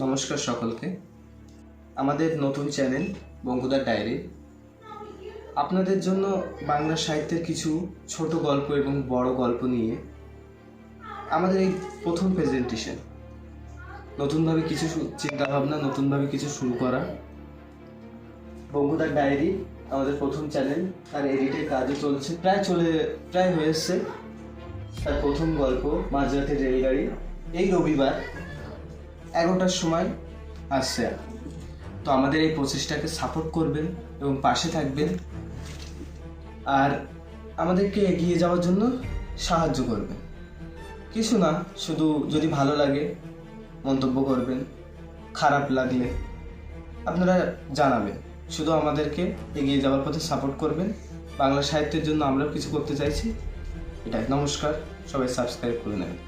নমস্কার সকলকে। আমাদের নতুন চ্যানেল বঙ্কুদার ডায়েরি আপনাদের জন্য বাংলা সাহিত্যের কিছু ছোট গল্প এবং বড় গল্প নিয়ে আমাদের এই প্রথম প্রেজেন্টেশন। নতুনভাবে কিছু চিন্তাভাবনা, নতুনভাবে কিছু শুরু করা। বঙ্কুদার ডায়েরি আমাদের প্রথম চ্যানেল, তার এডিটের কাজও চলছে, প্রায় হয়ে এসছে। তার প্রথম গল্প মাঝরাতের রেলগাড়ি এই রবিবার 11টার সময় আসছে। তো আমাদের এই প্রচেষ্টাকে সাপোর্ট করবেন এবং পাশে থাকবেন, আর আমাদেরকে এগিয়ে যাওয়ার জন্য সাহায্য করবেন। কিছু না, শুধু যদি ভালো লাগে মন্তব্য করবেন, খারাপ লাগলে আপনারা জানাবেন। শুধু আমাদেরকে এগিয়ে যাওয়ার পথে সাপোর্ট করবেন। বাংলা সাহিত্যের জন্য আমরাও কিছু করতে চাইছি, এটাই। নমস্কার, সবাই সাবস্ক্রাইব করে নেবেন।